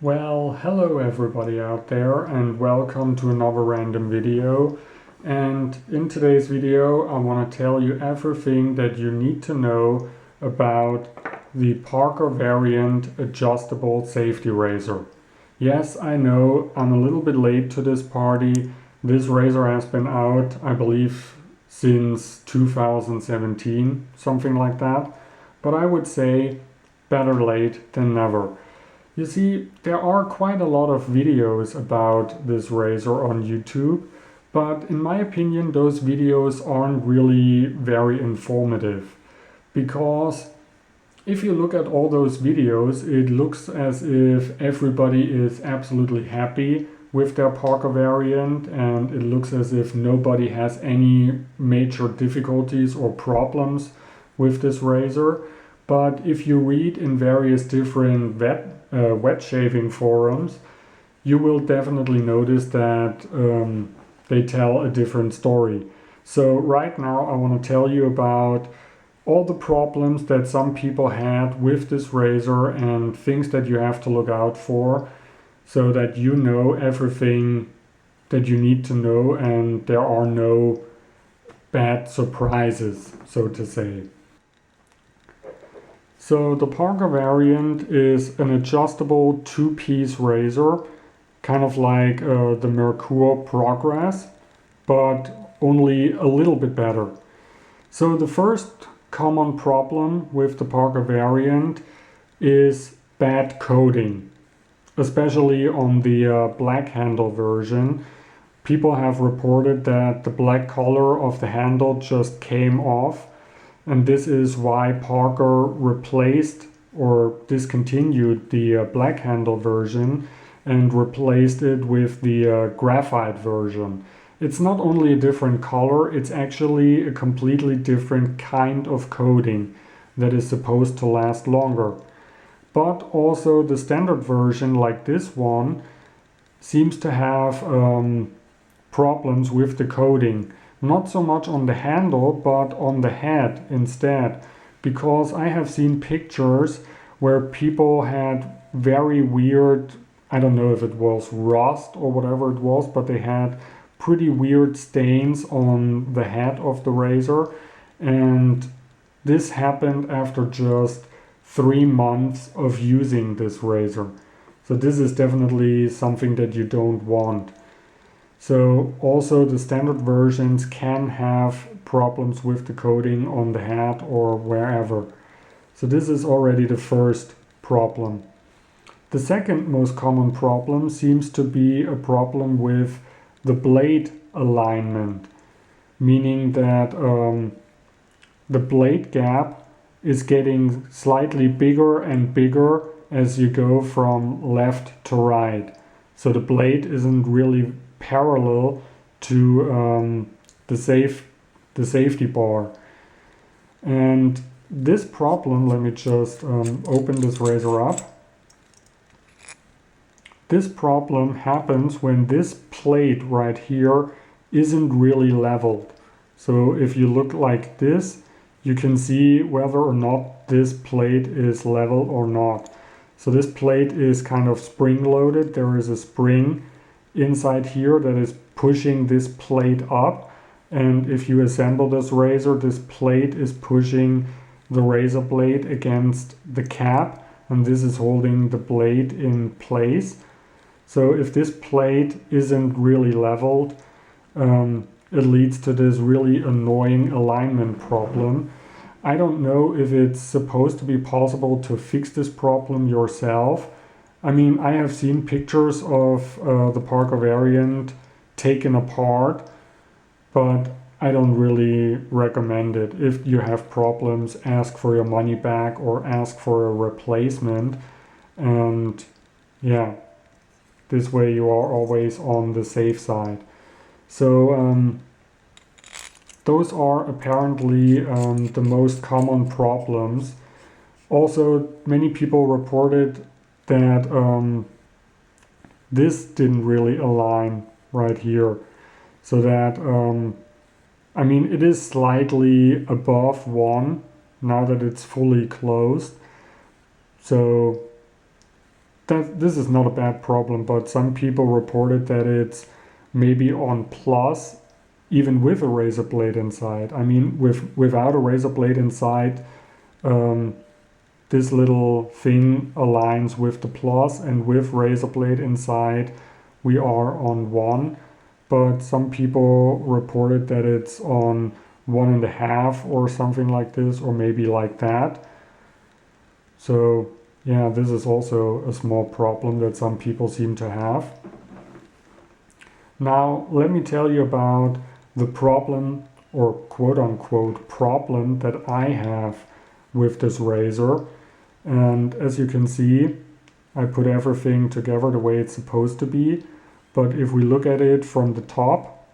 Well, hello everybody out there and welcome to another random video. And in today's video I want to tell you everything that you need to know about the Parker variant adjustable safety razor. Yes, I know I'm a little bit late to this party. This razor has been out, I believe, since 2017, something like that. But I would say better late than never. You see, there are quite a lot of videos about this razor on YouTube, but in my opinion those videos aren't really very informative, because if you look at all those videos it looks as if everybody is absolutely happy with their Parker variant, and it looks as if nobody has any major difficulties or problems with this razor. But if you read in various different wet shaving forums, you will definitely notice that they tell a different story. So right now I want to tell you about all the problems that some people had with this razor and things that you have to look out for, so that you know everything that you need to know and there are no bad surprises, so to say. So the Parker variant is an adjustable two-piece razor, kind of like the Merkur Progress, but only a little bit better. So the first common problem with the Parker variant is bad coating, especially on the black handle version. People have reported that the black color of the handle just came off. And this is why Parker replaced or discontinued the black handle version and replaced it with the graphite version. It's not only a different color, it's actually a completely different kind of coating that is supposed to last longer. But also the standard version, like this one, seems to have problems with the coating. Not so much on the handle, but on the head instead, because I have seen pictures where people had very weird, I don't know if it was rust or whatever it was, but they had pretty weird stains on the head of the razor, and this happened after just 3 months of using this razor. So this is definitely something that you don't want. So also the standard versions can have problems with the coating on the head or wherever. So this is already the first problem. The second most common problem seems to be a problem with the blade alignment, meaning that the blade gap is getting slightly bigger and bigger as you go from left to right. So the blade isn't really parallel to the safety bar. And this problem, let me just open this razor up. This problem happens when this plate right here isn't really leveled. So if you look like this, you can see whether or not this plate is level or not. So this plate is kind of spring loaded. There is a spring inside here that is pushing this plate up, and if you assemble this razor, this plate is pushing the razor blade against the cap, and this is holding the blade in place. So if this plate isn't really leveled, it leads to this really annoying alignment problem. I don't know if it's supposed to be possible to fix this problem yourself. I mean, I have seen pictures of the Parker variant taken apart, but I don't really recommend it. If you have problems, ask for your money back or ask for a replacement. And yeah, this way you are always on the safe side. So those are apparently the most common problems. Also, many people reported that this didn't really align right here, so that I mean, it is slightly above 1 now that it's fully closed, so this is not a bad problem, but some people reported that it's maybe on plus, even with a razor blade inside. I mean, without a razor blade inside, this little thing aligns with the plus, and with razor blade inside, we are on 1. But some people reported that it's on 1.5 or something like this, or maybe like that. So yeah, this is also a small problem that some people seem to have. Now, let me tell you about the problem, or quote-unquote problem, that I have with this razor. And as you can see, I put everything together the way it's supposed to be. But if we look at it from the top,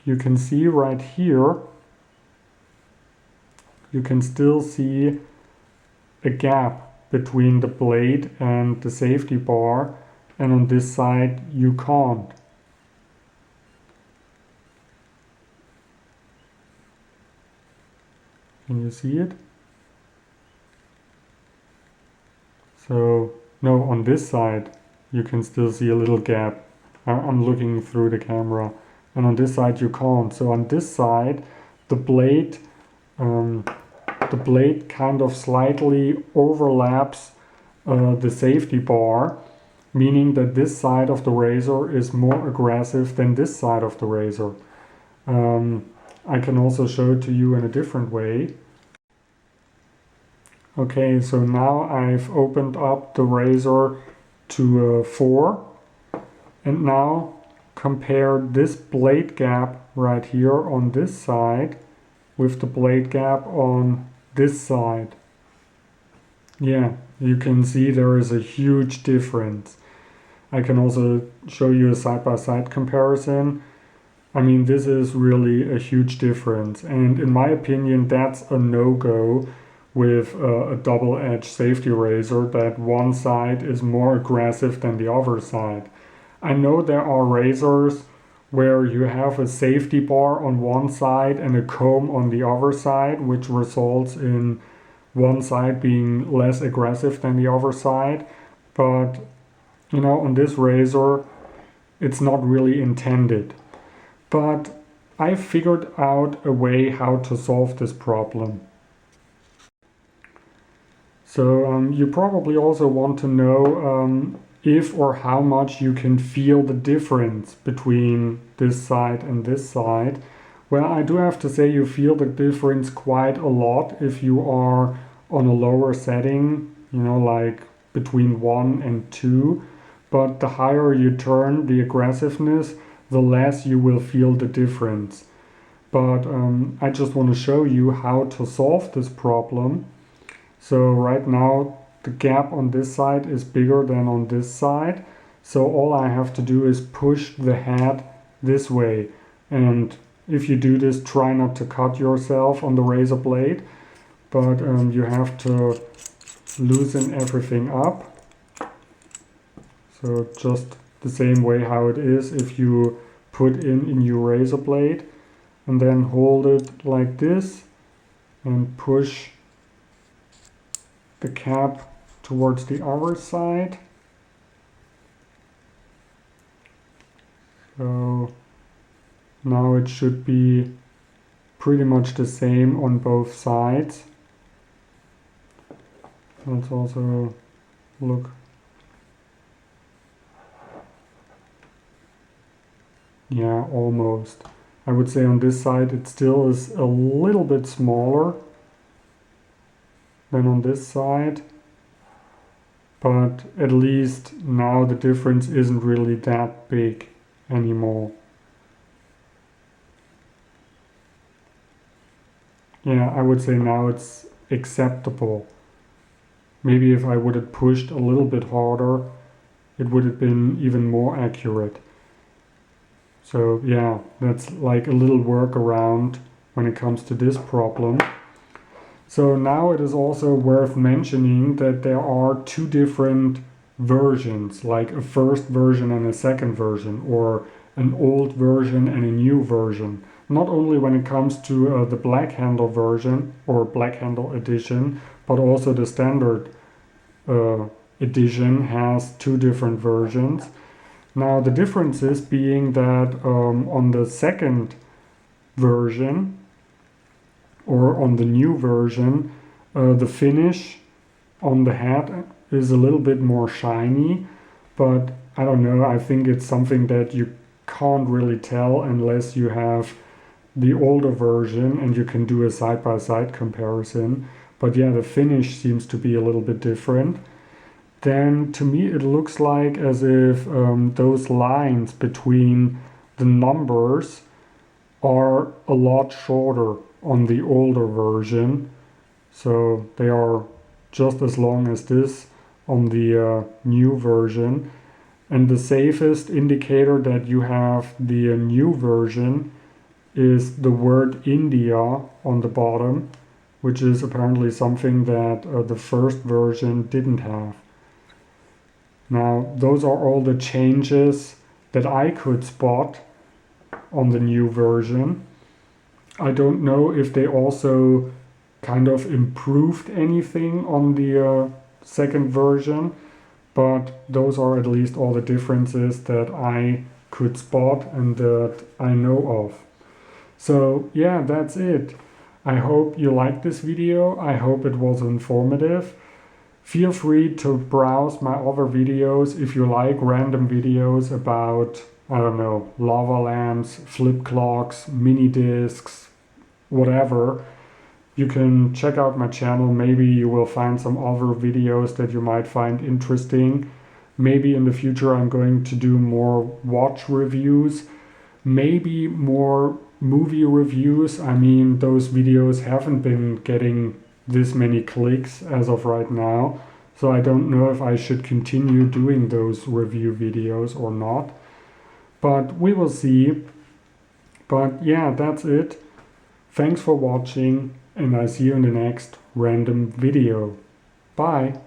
you can see right here, you can still see a gap between the blade and the safety bar, and on this side you can't. Can you see it? So, no, on this side you can still see a little gap. I'm looking through the camera, and on this side you can't. So on this side, the blade kind of slightly overlaps the safety bar, meaning that this side of the razor is more aggressive than this side of the razor. I can also show it to you in a different way. Okay, so now I've opened up the razor to 4, and now compare this blade gap right here on this side with the blade gap on this side. Yeah, you can see there is a huge difference. I can also show you a side-by-side comparison. I mean, this is really a huge difference, and in my opinion that's a no-go with a double-edged safety razor, that one side is more aggressive than the other side. I know there are razors where you have a safety bar on one side and a comb on the other side, which results in one side being less aggressive than the other side. But, you know, on this razor, it's not really intended. But I figured out a way how to solve this problem. So you probably also want to know if or how much you can feel the difference between this side and this side. Well, I do have to say you feel the difference quite a lot if you are on a lower setting, you know, like between 1 and 2. But the higher you turn the aggressiveness, the less you will feel the difference. But I just want to show you how to solve this problem. So right now the gap on this side is bigger than on this side. So all I have to do is push the head this way. And if you do this, try not to cut yourself on the razor blade. But you have to loosen everything up. So just the same way how it is if you put in a new razor blade. And then hold it like this and push the cap towards the other side. So now it should be pretty much the same on both sides. Let's also look. Yeah, almost. I would say on this side it still is a little bit smaller than on this side, but at least now the difference isn't really that big anymore. Yeah, I would say now it's acceptable. Maybe if I would have pushed a little bit harder, it would have been even more accurate. So yeah, that's like a little workaround when it comes to this problem. So now it is also worth mentioning that there are two different versions, like a first version and a second version, or an old version and a new version. Not only when it comes to the black handle version or black handle edition, but also the standard edition has two different versions. Now the difference is being that on the second version or on the new version, the finish on the hat is a little bit more shiny, but I don't know, I think it's something that you can't really tell unless you have the older version and you can do a side-by-side comparison. But yeah, the finish seems to be a little bit different. Then to me it looks like as if those lines between the numbers are a lot shorter on the older version. So they are just as long as this on the new version. And the safest indicator that you have the new version is the word India on the bottom, which is apparently something that the first version didn't have. Now, those are all the changes that I could spot on the new version. I don't know if they also kind of improved anything on the second version, but those are at least all the differences that I could spot and that I know of. So yeah, that's it. I hope you liked this video. I hope it was informative. Feel free to browse my other videos if you like random videos about, I don't know, lava lamps, flip clocks, mini discs, whatever. You can check out my channel. Maybe you will find some other videos that you might find interesting. Maybe in the future I'm going to do more watch reviews, maybe more movie reviews. I mean, those videos haven't been getting this many clicks as of right now, so I don't know if I should continue doing those review videos or not, but we will see. But yeah, that's it. Thanks for watching, and I see you in the next random video. Bye.